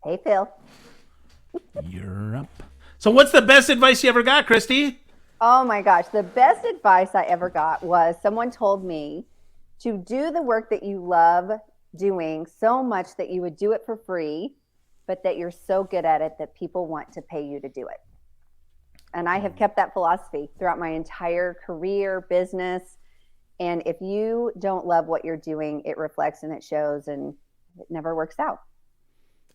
Hey, Phil. You're up. So, what's the best advice you ever got, Christy? Oh my gosh. The best advice I ever got was someone told me to do the work that you love doing so much that you would do it for free, but that you're so good at it that people want to pay you to do it. And I have kept that philosophy throughout my entire career, business. And if you don't love what you're doing, it reflects and it shows and it never works out.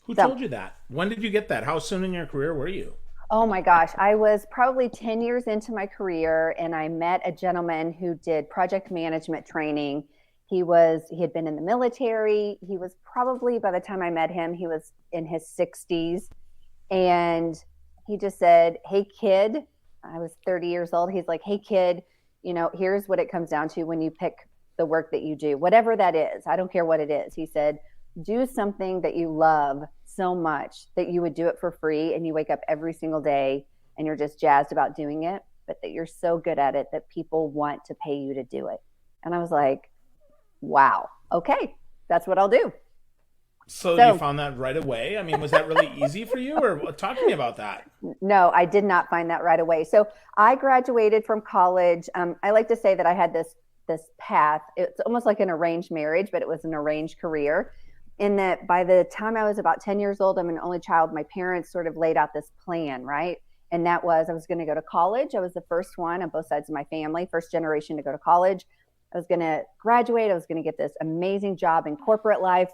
Who So, told you that? When did you get that? How soon in your career were you? oh my gosh, I was probably 10 years into my career and I met a gentleman who did project management training. He had been in the military. He was probably, by the time I met him, he was in his 60s. And he just said, "Hey kid," I was 30 years old. He's like, "Hey kid, here's what it comes down to when you pick the work that you do, whatever that is. I don't care what it is." He said, "Do something that you love so much that you would do it for free and you wake up every single day and you're just jazzed about doing it, but that you're so good at it that people want to pay you to do it." And I was like, wow, okay, that's what I'll do. So, you So, found that right away? I mean, was that really easy for you? Or talk to me about that. no, I did not find that right away. So, I graduated from college. I like to say that I had this path. It's almost like an arranged marriage, but it was an arranged career. In that, by the time I was about 10 years old, I'm an only child. My parents sort of laid out this plan, right? And that was I was going to go to college. I was the first one on both sides of my family, first generation to go to college. I was going to graduate. I was going to get this amazing job in corporate life.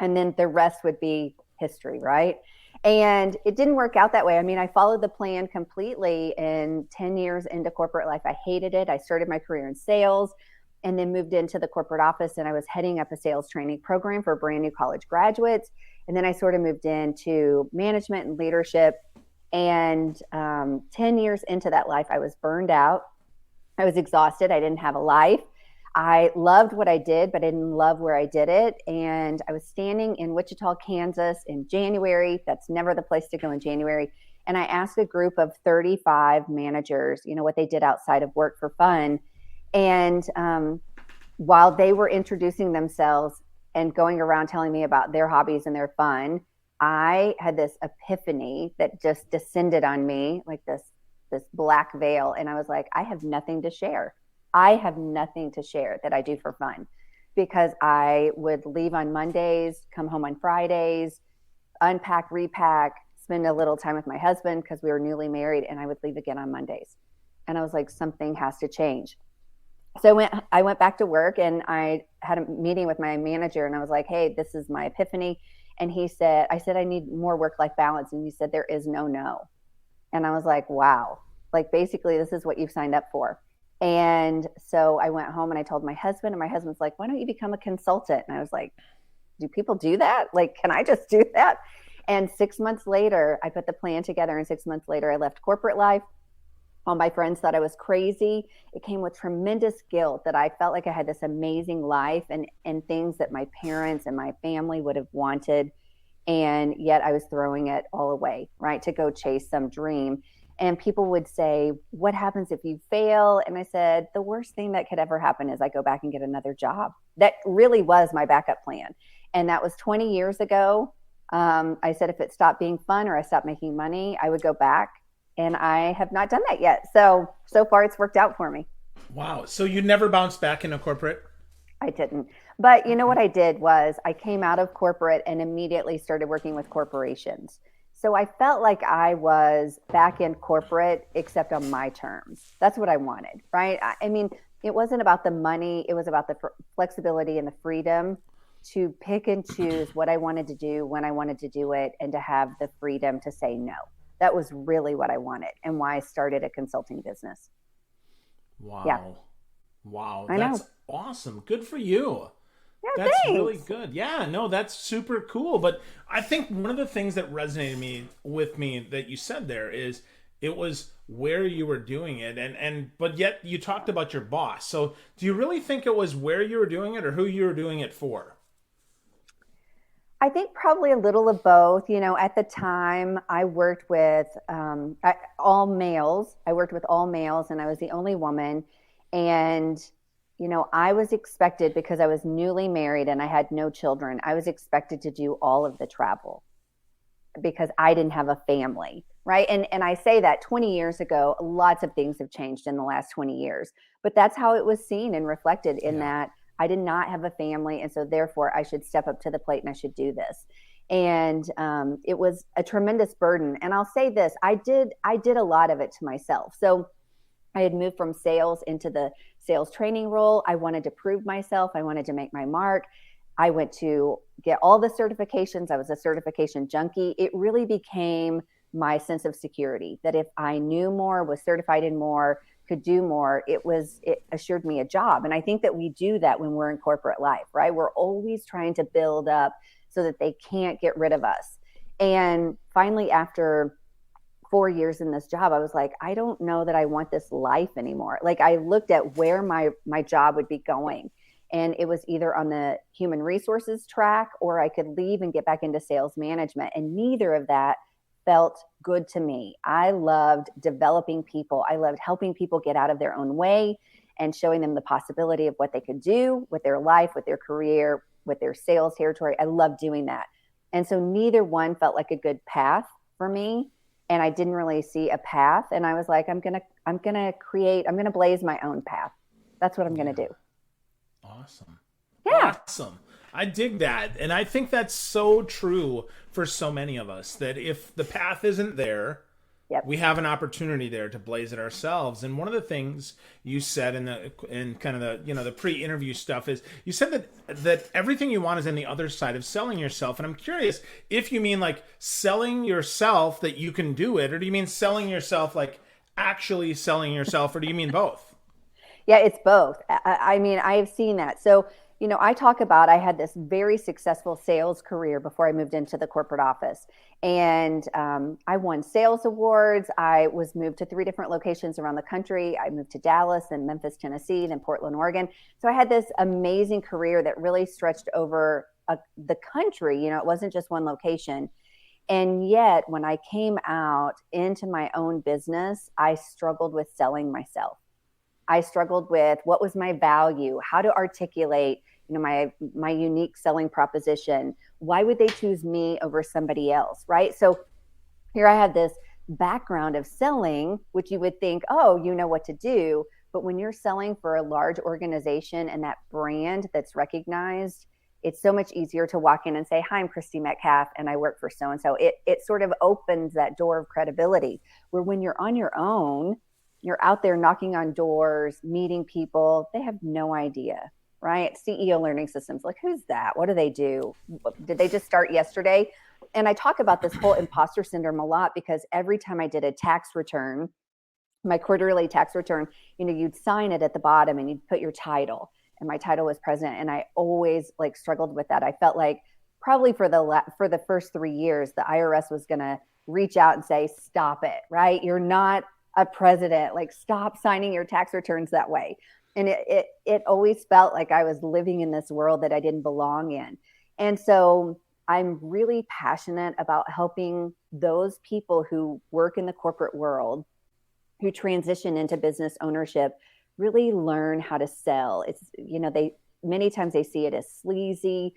And then the rest would be history, right? And it didn't work out that way. I mean, I followed the plan completely, and 10 years into corporate life, I hated it. I started my career in sales and then moved into the corporate office, and I was heading up a sales training program for brand new college graduates. And then I sort of moved into management and leadership. And 10 years into that life, I was burned out. I was exhausted. I didn't have a life. I loved what I did, but I didn't love where I did it. And I was standing in Wichita, Kansas in January. That's never the place to go in January. And I asked a group of 35 managers, what they did outside of work for fun. And while they were introducing themselves and going around telling me about their hobbies and their fun, I had this epiphany that just descended on me like this black veil. And I was like, I have nothing to share. I have nothing to share that I do for fun, because I would leave on Mondays, come home on Fridays, unpack, repack, spend a little time with my husband because we were newly married, and I would leave again on Mondays. And I was like, something has to change. So I went back to work, and I had a meeting with my manager, and I was like, "Hey, this is my epiphany." And I said, "I need more work-life balance." And he said, "There is no." And I was like, wow, like basically this is what you've signed up for. And so I went home and I told my husband, and my husband's like, "Why don't you become a consultant?" And I was like, do people do that? Like, can I just do that? And 6 months later, I put the plan together. And 6 months later, I left corporate life. All my friends thought I was crazy. It came with tremendous guilt that I felt like I had this amazing life and things that my parents and my family would have wanted. And yet I was throwing it all away, right, to go chase some dream. And people would say, "What happens if you fail?" And I said, the worst thing that could ever happen is I go back and get another job. That really was my backup plan. And that was 20 years ago. I said, if it stopped being fun or I stopped making money, I would go back. And I have not done that yet. So far it's worked out for me. Wow. So, you never bounced back into corporate? I didn't. But you know what I did was I came out of corporate and immediately started working with corporations. So I felt like I was back in corporate, except on my terms. That's what I wanted, right? I mean, it wasn't about the money. It was about the flexibility and the freedom to pick and choose what I wanted to do, when I wanted to do it, and to have the freedom to say no. That was really what I wanted and why I started a consulting business. Yeah, Wow. Wow. I That's know. awesome. Good for you. Yeah, That's really thanks. good. Yeah, no, that's super cool. But I think one of the things that resonated with me that you said there is it was where you were doing it, and but yet you talked about your boss. So do you really think it was where you were doing it or who you were doing it for? I think probably a little of both. At the time, I worked with all males. I worked with all males, and I was the only woman. And, I was expected, because I was newly married and I had no children, I was expected to do all of the travel. because I didn't have a family, right? And I say that 20 years ago, lots of things have changed in the last 20 years, but that's how it was seen and reflected in Yeah. that I did not have a family. And so therefore I should step up to the plate and I should do this. And it was a tremendous burden. And I'll say this, I did a lot of it to myself. So I had moved from sales into the sales training role. I wanted to prove myself. I wanted to make my mark. I went to get all the certifications. I was a certification junkie. It really became my sense of security that if I knew more, was certified in more, could do more, it assured me a job. And I think that we do that when we're in corporate life, right? We're always trying to build up so that they can't get rid of us. And finally, after 4 years in this job, I was like, I don't know that I want this life anymore. Like I looked at where my job would be going. And it was either on the human resources track or I could leave and get back into sales management. And neither of that felt good to me. I loved developing people. I loved helping people get out of their own way and showing them the possibility of what they could do with their life, with their career, with their sales territory. I loved doing that. And so neither one felt like a good path for me. And I didn't really see a path. And I was like, I'm going to blaze my own path. That's what I'm going to do. Awesome. Yeah. Awesome. I dig that. And I think that's so true for so many of us that if the path isn't there, yep, we have an opportunity there to blaze it ourselves. And one of the things you said in kind of the pre-interview stuff is you said that everything you want is in the other side of selling yourself. And I'm curious if you mean like selling yourself that you can do it, or do you mean selling yourself like actually selling yourself, or do you mean both? Yeah, it's both. I mean, I have seen that. So, I talk about I had this very successful sales career before I moved into the corporate office. And I won sales awards. I was moved to 3 different locations around the country. I moved to Dallas and Memphis, Tennessee, then Portland, Oregon. So I had this amazing career that really stretched over the country. It wasn't just one location. And yet, when I came out into my own business, I struggled with selling myself. I struggled with what was my value, how to articulate, my unique selling proposition. Why would they choose me over somebody else, right? So here I had this background of selling, which you would think, oh, you know what to do. But when you're selling for a large organization and that brand that's recognized, it's so much easier to walk in and say, hi, I'm Christy Metcalf and I work for so-and-so. It sort of opens that door of credibility, where when you're on your own, you're out there knocking on doors, meeting people. They have no idea, right? CEO Learning Systems, like, who's that? What do they do? Did they just start yesterday? And I talk about this whole imposter syndrome a lot because every time I did a tax return, my quarterly tax return, you'd sign it at the bottom and you'd put your title. And my title was president. And I always struggled with that. I felt like probably for the first 3 years, the IRS was going to reach out and say, stop it, right? You're not a president, stop signing your tax returns that way. And it always felt like I was living in this world that I didn't belong in. And so I'm really passionate about helping those people who work in the corporate world, who transition into business ownership, really learn how to sell. It's, many times they see it as sleazy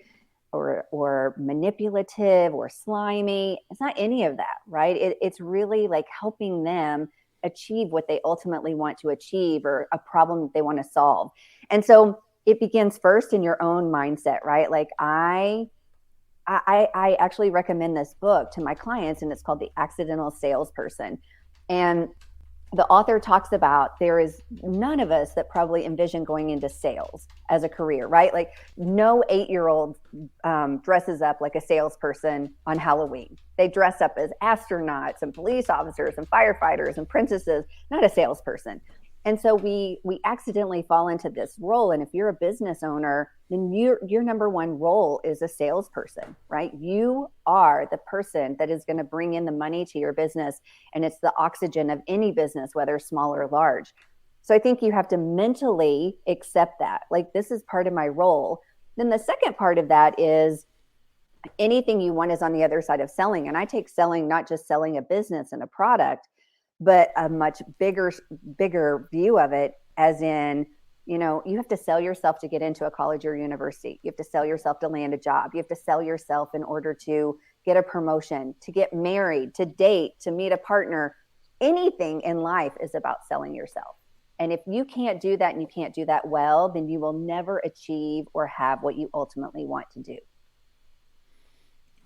or manipulative or slimy. It's not any of that, right? It's really helping them achieve what they ultimately want to achieve or a problem that they want to solve. And so it begins first in your own mindset, right? I actually recommend this book to my clients, and it's called The Accidental Salesperson. And the author talks about there is none of us that probably envision going into sales as a career, right? No 8-year-old dresses up like a salesperson on Halloween. They dress up as astronauts and police officers and firefighters and princesses, not a salesperson. And so we accidentally fall into this role. And if you're a business owner, then your number one role is a salesperson, right? You are the person that is going to bring in the money to your business. And it's the oxygen of any business, whether small or large. So I think you have to mentally accept that. This is part of my role. Then the second part of that is anything you want is on the other side of selling. And I take selling, not just selling a business and a product, but a much bigger view of it, as in, you have to sell yourself to get into a college or university. You have to sell yourself to land a job. You have to sell yourself in order to get a promotion, to get married, to date, to meet a partner. Anything in life is about selling yourself. And if you can't do that and you can't do that well, then you will never achieve or have what you ultimately want to do.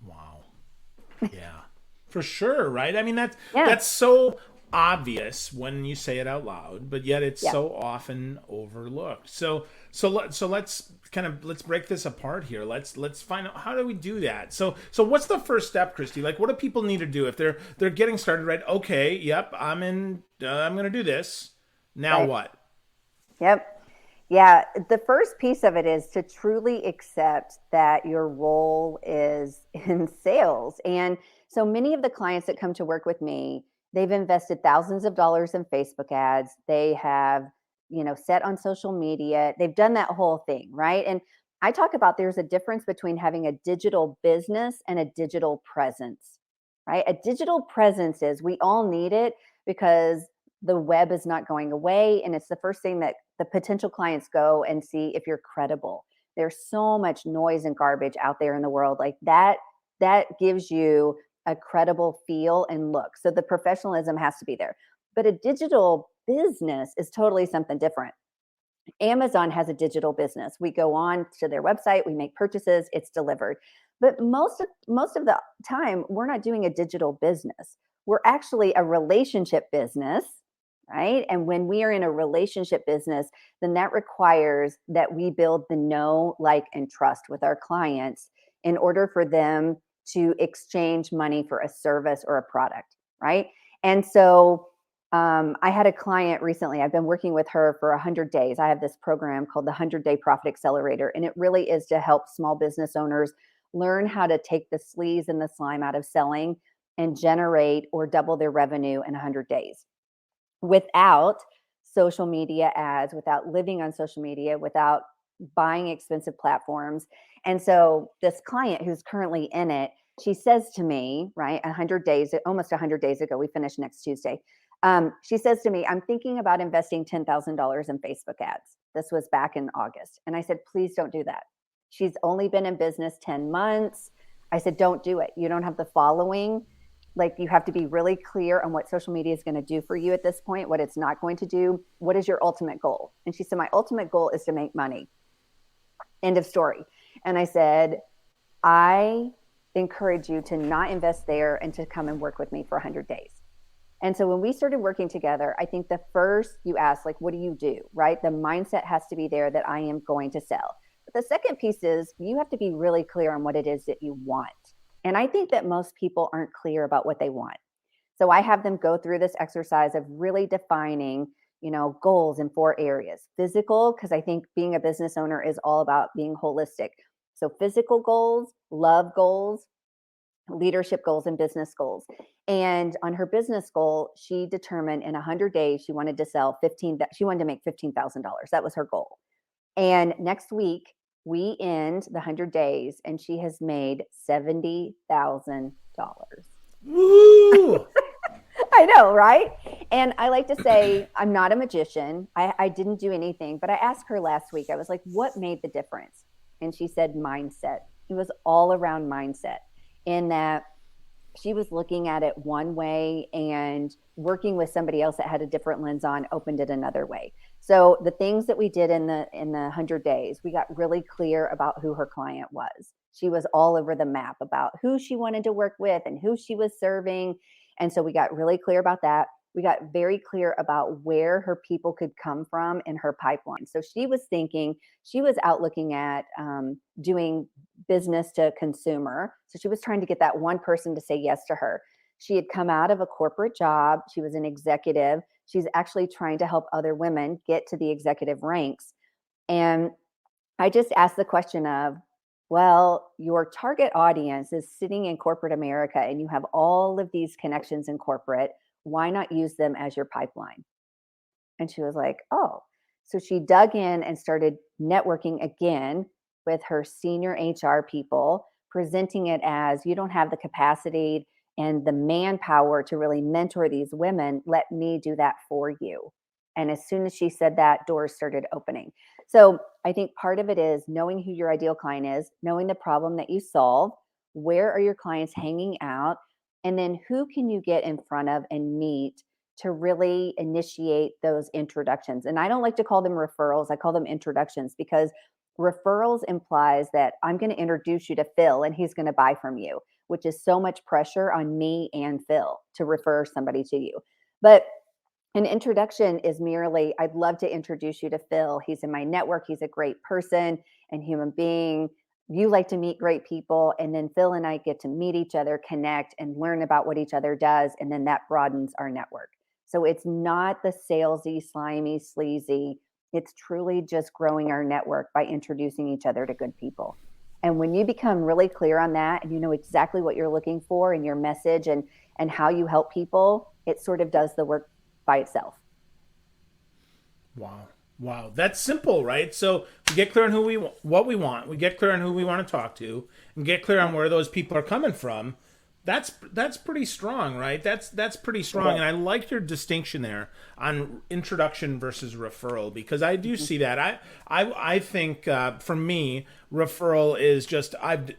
Wow. Yeah. For sure, right? I mean Yeah. that's so obvious when you say it out loud, but yet it's Yeah. so often overlooked. So let's break this apart here. Let's find out, how do we do that. So what's the first step, Christy? Like, what do people need to do if they're getting started? Right? Okay, yep, I'm in. I'm going to do this. Now Right. what? Yep. Yeah, the first piece of it is to truly accept that your role is in sales. And so many of the clients that come to work with me, they've invested thousands of dollars in Facebook ads. They have, set on social media. They've done that whole thing, right? And I talk about there's a difference between having a digital business and a digital presence, right? A digital presence is we all need it because the web is not going away. And it's the first thing that the potential clients go and see if you're credible. There's so much noise and garbage out there in the world like that gives you a credible feel and look. So the professionalism has to be there. But a digital business is totally something different. Amazon has a digital business. We go on to their website, we make purchases, it's delivered. But most of the time, we're not doing a digital business. We're actually a relationship business, right? And when we are in a relationship business, then that requires that we build the know, like, and trust with our clients in order for them to exchange money for a service or a product, right? And so I had a client recently. I've been working with her for 100 days. I have this program called the 100-Day Profit Accelerator, and it really is to help small business owners learn how to take the sleaze and the slime out of selling and generate or double their revenue in 100 days without social media ads, without living on social media, without buying expensive platforms. And so this client who's currently in it, she says to me, right, 100 days, almost 100 days ago, we finish next Tuesday. She says to me, I'm thinking about investing $10,000 in Facebook ads. This was back in August. And I said, please don't do that. She's only been in business 10 months. I said, don't do it. You don't have the following. Like, you have to be really clear on what social media is going to do for you at this point, what it's not going to do. What is your ultimate goal? And she said, my ultimate goal is to make money. End of story. And I said, I encourage you to not invest there and to come and work with me for 100 days. And so when we started working together, I think the first, you asked, like, what do you do, right? The mindset has to be there that I am going to sell. But the second piece is you have to be really clear on what it is that you want. And I think that most people aren't clear about what they want. So I have them go through this exercise of really defining, goals in 4 areas. Physical, because I think being a business owner is all about being holistic. So physical goals, love goals, leadership goals, and business goals. And on her business goal, she determined in 100 days she wanted to sell 15 she wanted to make $15,000. That was her goal. And next week we end the 100 days and she has made $70,000. Woo! I know, right? And I like to say, I'm not a magician. I didn't do anything, but I asked her last week, I was like, what made the difference? And she said, mindset. It was all around mindset, in that she was looking at it one way and working with somebody else that had a different lens on opened it another way. So the things that we did in the 100 days, we got really clear about who her client was. She was all over the map about who she wanted to work with and who she was serving. And so we got really clear about that. We got very clear about where her people could come from in her pipeline. So she was out looking at doing business to consumer. So she was trying to get that one person to say yes to her. She had come out of a corporate job. She was an executive. She's actually trying to help other women get to the executive ranks. And I just asked the question of, well, your target audience is sitting in corporate America and you have all of these connections in corporate. Why not use them as your pipeline? And she was like, oh. So she dug in and started networking again with her senior HR people, presenting it as, you don't have the capacity and the manpower to really mentor these women. Let me do that for you. And as soon as she said that, doors started opening. So I think part of it is knowing who your ideal client is, knowing the problem that you solve, where are your clients hanging out, and then who can you get in front of and meet to really initiate those introductions. And I don't like to call them referrals. I call them introductions, because referrals implies that I'm going to introduce you to Phil and he's going to buy from you, which is so much pressure on me and Phil to refer somebody to you. But an introduction is merely, I'd love to introduce you to Phil. He's in my network. He's a great person and human being. You like to meet great people. And then Phil and I get to meet each other, connect, and learn about what each other does. And then that broadens our network. So it's not the salesy, slimy, sleazy. It's truly just growing our network by introducing each other to good people. And when you become really clear on that and you know exactly what you're looking for in your message and how you help people, it sort of does the work by itself. Wow. Wow. That's simple, right? So we get clear on what we want. We get clear on who we want to talk to, and get clear on where those people are coming from. That's pretty strong, right? That's pretty strong. And I like your distinction there on introduction versus referral, because I do see that. I think for me, referral is just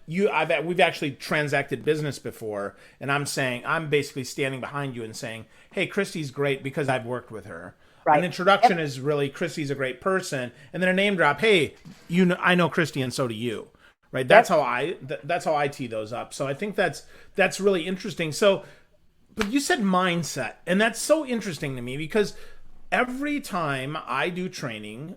we've actually transacted business before, and I'm basically standing behind you and saying, hey, Christy's great because I've worked with her. Right. An introduction is really, Christy's a great person, and then a name drop. Hey, I know Christy, and so do you. Right. That's how I tee those up. So I think that's really interesting. So, but you said mindset, and that's so interesting to me, because every time I do training,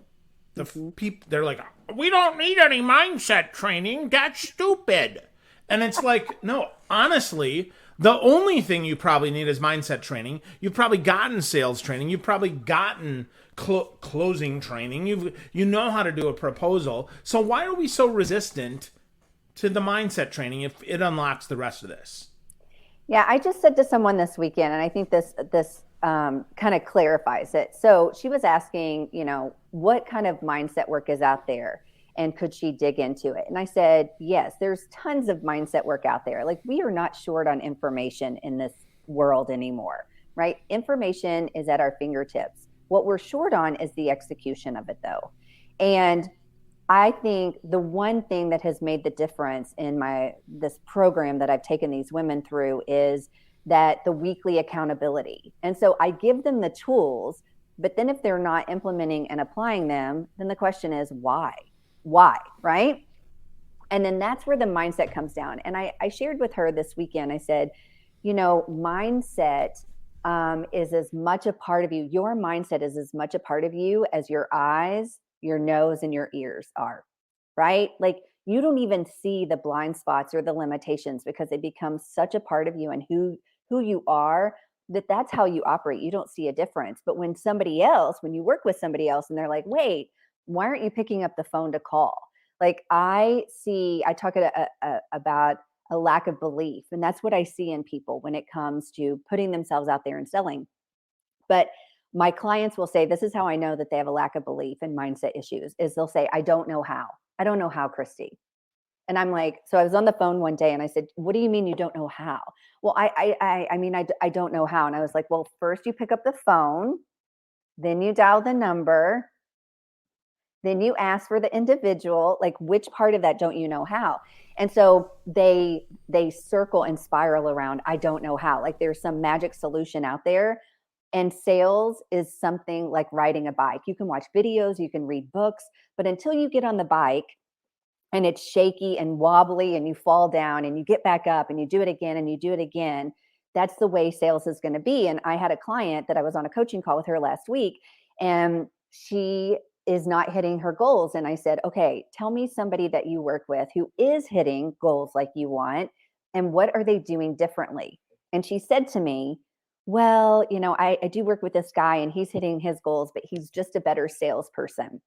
the people, they're like, we don't need any mindset training. That's stupid. And it's like, no, honestly, the only thing you probably need is mindset training. You've probably gotten sales training. You've probably gotten closing training. You know how to do a proposal. So why are we so resistant to the mindset training if it unlocks the rest of this? Yeah, I just said to someone this weekend, and I think this kind of clarifies it. So she was asking, what kind of mindset work is out there, and could she dig into it? And I said, yes, there's tons of mindset work out there. Like, we are not short on information in this world anymore, right? Information is at our fingertips. What we're short on is the execution of it, though. And I think the one thing that has made the difference in this program that I've taken these women through is that the weekly accountability. And so I give them the tools, but then if they're not implementing and applying them, then the question is why? Why, right? And then that's where the mindset comes down. And I shared with her this weekend, I said, mindset is as much a part of you. Your mindset is as much a part of you as your eyes, your nose, and your ears are, right? Like, you don't even see the blind spots or the limitations, because they become such a part of you and who you are, that's how you operate. You don't see a difference. But when you work with somebody else and they're like, wait, why aren't you picking up the phone to call? Like, I talk about a lack of belief. And that's what I see in people when it comes to putting themselves out there and selling. But my clients will say, this is how I know that they have a lack of belief and mindset issues, is they'll say, I don't know how. I don't know how, Christy. And I'm like, so I was on the phone one day and I said, what do you mean you don't know how? Well, I don't know how. And I was like, well, first you pick up the phone, then you dial the number, then you ask for the individual, like, which part of that don't you know how? And so they circle and spiral around, I don't know how. Like, there's some magic solution out there. And sales is something like riding a bike. You can watch videos, you can read books, but until you get on the bike and it's shaky and wobbly and you fall down and you get back up and you do it again and you do it again, that's the way sales is going to be. And I had a client that I was on a coaching call with her last week, and she is not hitting her goals. And I said, okay, tell me somebody that you work with who is hitting goals like you want, and what are they doing differently? And she said to me, well, I do work with this guy and he's hitting his goals, but he's just a better salesperson.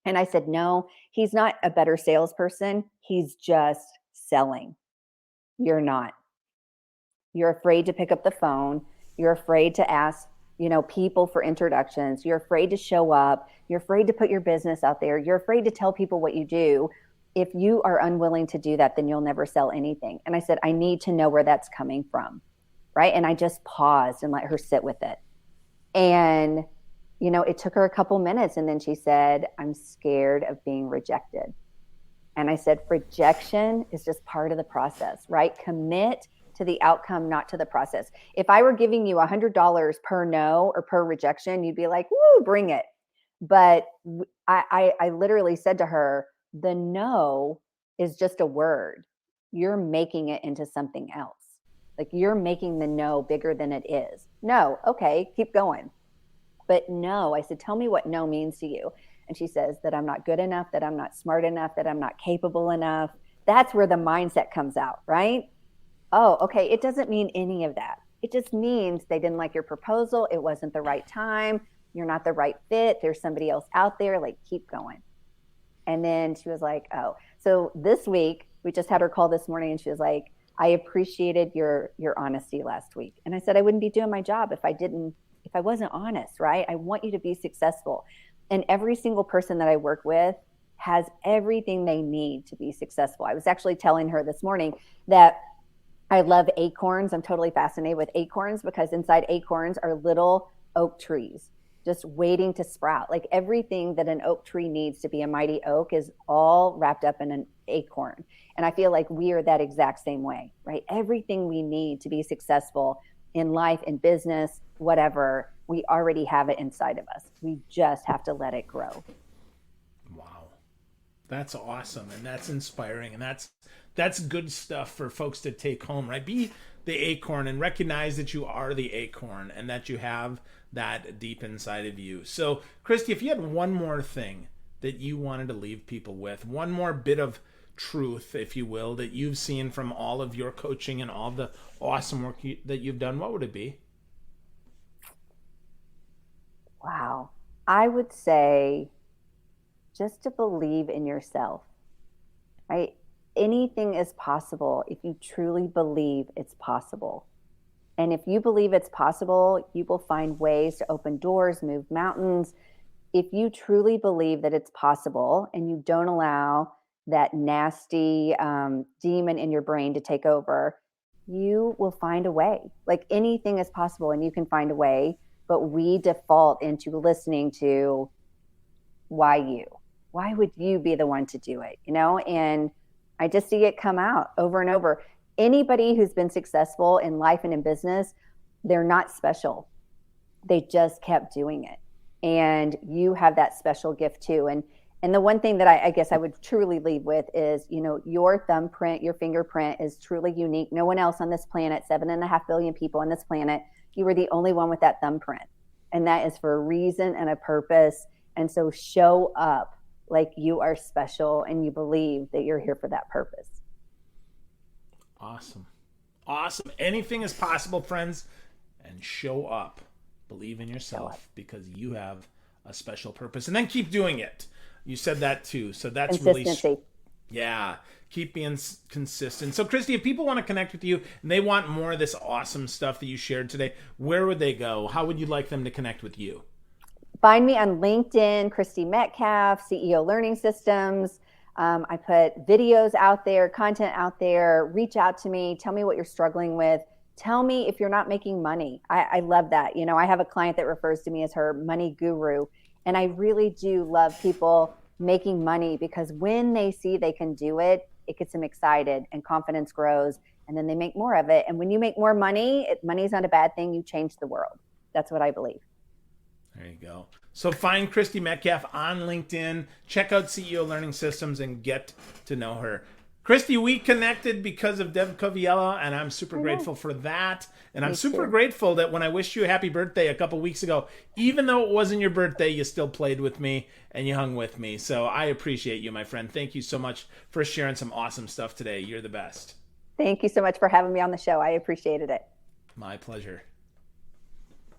And I said, no, he's not a better salesperson. He's just selling. You're not. You're afraid to pick up the phone. You're afraid to ask, people for introductions. You're afraid to show up. You're afraid to put your business out there. You're afraid to tell people what you do. If you are unwilling to do that, then you'll never sell anything. And I said, I need to know where that's coming from. Right. And I just paused and let her sit with it. And, it took her a couple minutes. And then she said, I'm scared of being rejected. And I said, rejection is just part of the process, right? Commit to the outcome, not to the process. If I were giving you $100 per no or per rejection, you'd be like, woo, bring it. But I literally said to her, the no is just a word. You're making it into something else. Like you're making the no bigger than it is. No, okay, keep going. But no, I said, tell me what no means to you. And she says that I'm not good enough, that I'm not smart enough, that I'm not capable enough. That's where the mindset comes out, right? Oh, okay. It doesn't mean any of that. It just means they didn't like your proposal. It wasn't the right time. You're not the right fit. There's somebody else out there. Like, keep going. And then she was like, oh. So this week, we just had her call this morning, and she was like, I appreciated your honesty last week. And I said, I wouldn't be doing my job if I wasn't honest, right? I want you to be successful. And every single person that I work with has everything they need to be successful. I was actually telling her this morning that I love acorns. I'm totally fascinated with acorns because inside acorns are little oak trees just waiting to sprout. Like everything that an oak tree needs to be a mighty oak is all wrapped up in an acorn. And I feel like we are that exact same way, right? Everything we need to be successful in life, in business, whatever, we already have it inside of us. We just have to let it grow. Wow. That's awesome. And that's inspiring. And that's good stuff for folks to take home, right? Be the acorn and recognize that you are the acorn and that you have that deep inside of you. So, Christy, if you had one more thing that you wanted to leave people with, one more bit of truth, if you will, that you've seen from all of your coaching and all the awesome work that you've done, what would it be? Wow. I would say just to believe in yourself, right? Anything is possible if you truly believe it's possible. And if you believe it's possible, you will find ways to open doors, move mountains. If you truly believe that it's possible and you don't allow that nasty demon in your brain to take over, you will find a way. Like anything is possible and you can find a way, but we default into listening to why you? Why would you be the one to do it? And I just see it come out over and over. Anybody who's been successful in life and in business, they're not special. They just kept doing it. And you have that special gift too. And the one thing that I guess I would truly leave with is, your thumbprint, your fingerprint is truly unique. No one else on this planet, 7.5 billion people on this planet, you were the only one with that thumbprint. And that is for a reason and a purpose. And so show up like you are special and you believe that you're here for that purpose. Awesome. Anything is possible, friends. And show up. Believe in yourself because you have a special purpose. And then keep doing it. You said that too. So that's consistency. Yeah. Keep being consistent. So, Christy, if people want to connect with you and they want more of this awesome stuff that you shared today, where would they go? How would you like them to connect with you? Find me on LinkedIn, Christy Metcalf, CEO Learning Systems. I put videos out there, content out there. Reach out to me. Tell me what you're struggling with. Tell me if you're not making money. I love that. I have a client that refers to me as her money guru. And I really do love people making money because when they see they can do it, it gets them excited and confidence grows and then they make more of it. And when you make more money, money's not a bad thing. You change the world. That's what I believe. There you go. So find Christy Metcalf on LinkedIn, check out CEO Learning Systems, and get to know her. Christy, we connected because of Deb Coviello, and I'm super grateful for that. And I'm super grateful that when I wished you a happy birthday a couple weeks ago, even though it wasn't your birthday, you still played with me and you hung with me. So I appreciate you, my friend. Thank you so much for sharing some awesome stuff today. You're the best. Thank you so much for having me on the show. I appreciated it. My pleasure.